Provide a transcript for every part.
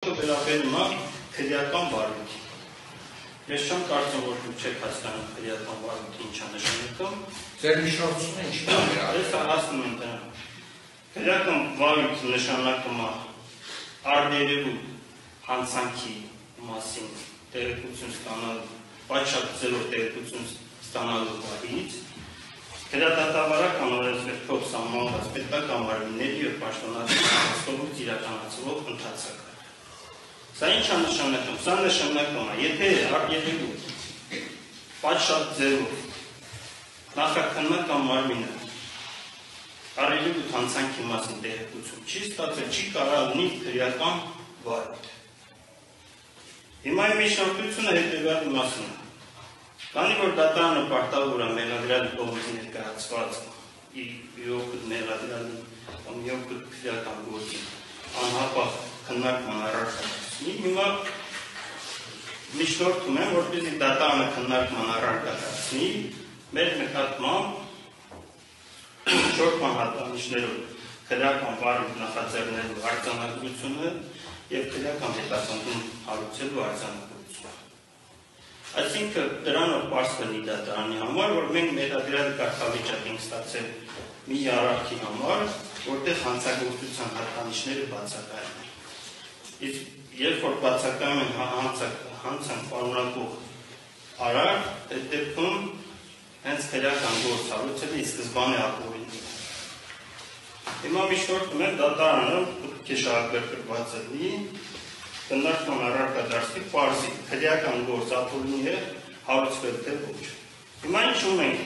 Վերաբերում է քրեական վարույթին։ Ես չեմ կարծում, որ դուք չեք հասկանում քրեական վարույթի ինչ է նշանակում։ Ձեր միջնորդությունը ինչ է վերաբերում։ Ես հասնում եմ դրան։ Քրեական վարույթը նշանակում է արբերելու հանցանքի մասին տեղեկություն ստանալու, պատշաճ ձևով տեղեկություն ստանալու պահից, քրեատավարական օրենսգրքով սահմանված պետական մարմինների և պաշտոնական կողմից իրականացվող ընթացքը։ Սա ինչ է նշանակում։ Սա նշանակում է, եթե արբերելու պատշաճ ձևով նախաքննական մարմինը արբերելու հանցանքի մասին տեղեկություն չի ստացել, չի կարող ունի քրեական վարույթ։ Հիմա իմ միջնորդությունը հետևյալի մասին է։ Քանի որ դատարանը պարտավոր է մեղադրյալի կողմից ներկայացված իր օգուտ մեղադրյալի մի օգուտ քրեական գործի անհապաղ քննարկման առարկայացնի, հիմա միջնորդում եմ, որպեսզի դատարանը քննարկման առարկայացնի, մեր նկատմամբ շորտման հատկանիշներով քրեական վարույթ նախաձեռնելու արձանագրությունը և քրեական հետապնդում հարուցելու արձանագրությունը։ Այսինքն դրանով պարզ կլինի դատարանի համար, որ մենք մեղադրյալի կարգավիճակ ենք ստացել մի արարքի համար, որտեղ հանցագործության հատկանիշները բացակայում են։ Իսկ երբ որ բացակայում են հանցանք պարունակող արարք, այդ դեպքում հենց քրեական գործ հարուցել է սկզբանե ապօրինի։ Հիմա միջնորդում եմ դատարանը կեշահագրգռված լինի, քննարկման առարկա դարձի պարզի քրեական գործ ապօրինի է հարուցվել թե ոչ։ Հիմա ինչ ունենք։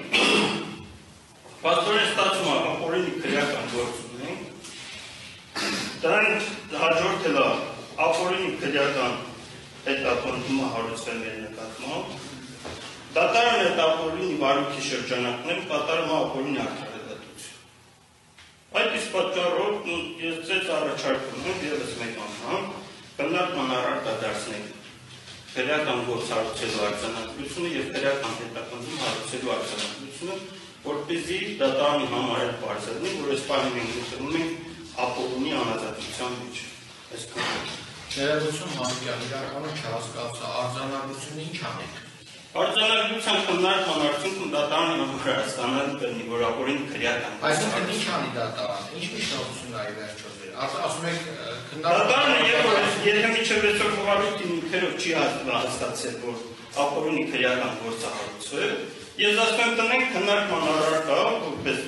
Փաստորեն ստացվում է ապօրինի քրեական գործ ունենք։ Դրան հաջորդել է ապօրինի քրեական հետապնդումը հարուցվել մեր նկատմամբ։ Դատարանը այդ ապօրինի վարույթի շրջանակներում կատարում է ապօրինի արդարադատություն։ Այդ իսկ պատճառով ես ձեզ առաջարկում եմ ևս մեկ անգամ քննարկման առարկա դարձնել քրեական գործ հարուցելու արձանագրությունը և քրեական հետապնդում հարուցելու արձանագրությունը, որպեսզի դատարանի համար պարզ լինի, որ այս պահին մենք գտնվում ենք ապօրինի անազատության մեջ։ Ներողություն Մանուկյան, իրականում չհասկացա, արձանագրությունը ինչ անեք։ Արձանագրության քննարկման արդյունքում դատարանի համար հասկանալի կլինի, որ ապօրինի քրեական գործ։ Այսինքն ինչ անի դատարանը, ինչ միջնորդություն ա ի վերջո ձեր։ Ասում եք դատարանը եթե մինչև այսօր խոհարույթի նյութերով չի հաստատել, որ ապօրինի քրեական գործը հարուցվել, ես ասում եմ տնենք քննարկման առարկա, որտեղ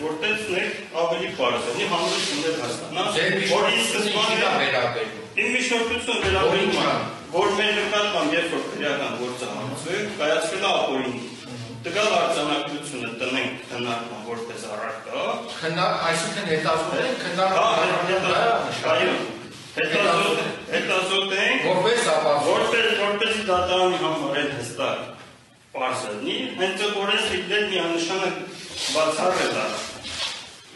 ավելի պարզ լինի, հանրություններ հասկանան, որ ի սկզբանե վերաբերում։ Իմ միջնորդությունը վերաբերում է, որ մեր նկատմամբ երբ որ քրեական գործը հարուցվել, կայացվել է ապօրինի։ Տվյալ արձանագրությունը տնենք քննարկման որպես առարկա։ Այսինքն հետազոտել ենք քննարկման հետազոտել ենք որպես դատարանի համար էլ հստակ պարզ լինի, հենց օրենսգիրը միանշանակ բացառել է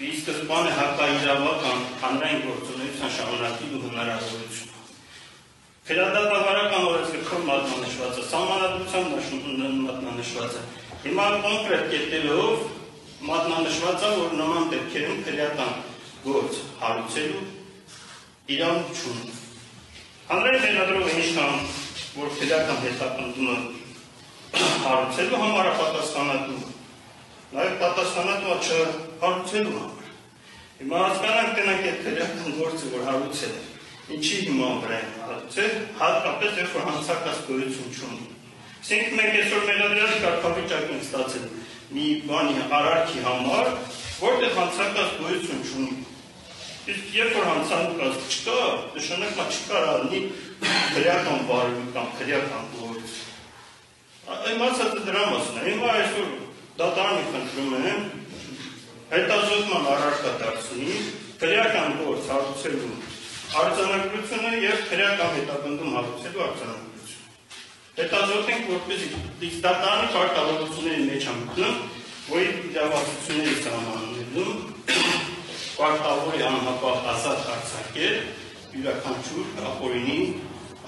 ի սկզբանե հակաիրավական հանրային գործունեության շարունակելու հնարավորությունը։ Քրեատավարական օրենսգրքով մատնանշված է, սահմանադրությամբ մատնանշված է։ Հիմա կոնկրետ կետերով մատնանշված է, որ նման դեպքերում քրեական գործ հարուցելու իրավունք չունի։ Հանրային մեղադրողը ինչքան որ քրեական հետապնդումը հարուցելու համար է պատասխանատու, նաև պատասխանատու չհարուցելու համար։ Հիմա հասկանանք տնենք այդ քրեական գործը, որ հարուցել է, ինչի հիման վրա են հարուցել, հատկապես երբ որ հանցակաց գոյություն չունի։ Իսկ մենք այսօր մեղադրյալի կարգավիճակ ենք ստացել մի բանի արարքի համար, որտեղ հանցակաց գոյություն չունի։ Իսկ երբ որ հանցակաց չկա, նշանակում է չկարա լինի քրեական վարույթ կամ քրեական գործ։ Իմացածը դրա մասն է։ Հիմա այսօր դատարանի խնդրում եմ հետազոտման առարկա դարձնի քրեական գործ հարուցելու արձանագրությունը և քրեական հետապնդում հարուցելու արձանագրությունը։ Հետազոտենք, որպեսզի դատարանի պարտավորությունների մեջ ամգնում, որ իրավասությունների սահմաններում պարտավոր է անհապաղ ազատ արձակել յուրաքանչյուր ապօրինի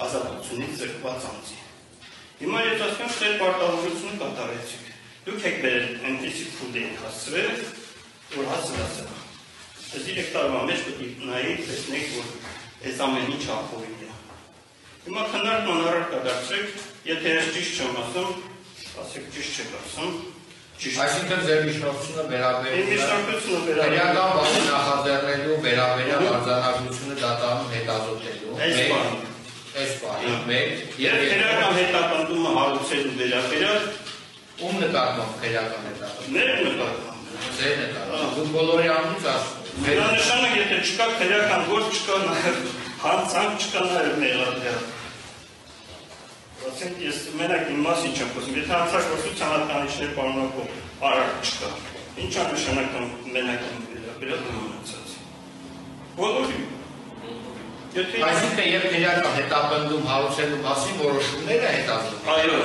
ազատությունից զրկված անձի։ Հիմա ես ասում եմ, ձեր պարտավորությունը կատարեցիք։ Դուք եք բերել այնպիսի փուլ եք հասցրել, որ հասցրացել։ Այս 3 տարվա մեջ պետք է նայեք, տեսնեք, որ այս ամեն ինչ ապօրինի է։ Հիմա քննարկման առարկա դարձրեք, եթե ես ճիշտ չեմ ասում, ասեք ճիշտ չեք ասում, Այսինքն ձեր միջնորդությունը վերաբերում է քրեական բանի նախաձեռնելու վերաբերյալ արձանագրությունը դատարանում հետազոտելու այս բանը մեկ եւ քրեական հետապնդումը հարուցելու վերաբերյալ ում նկատմամբ քրեական հետապնդում մեր նկատմամբ ձեր նկատմամբ դու բոլորի անունից ասում Դա նշանակում է եթե չկա քրեական գործ չկա նաեւ հանցանք չկա նաեւ մեղադրանք Ասենք ես մենակ իմ մասին չեմ խոսում, եթե հանցագործության հատկանիշներ պարունակող արարք չկա, ինչ է նշանակում մենակ իմ վերաբերյալ մնացած։ Բոլորի։ Այսինքն եւ քրեական հետապնդում հարուցելու մասին որոշումները հետազոտում։ Այո։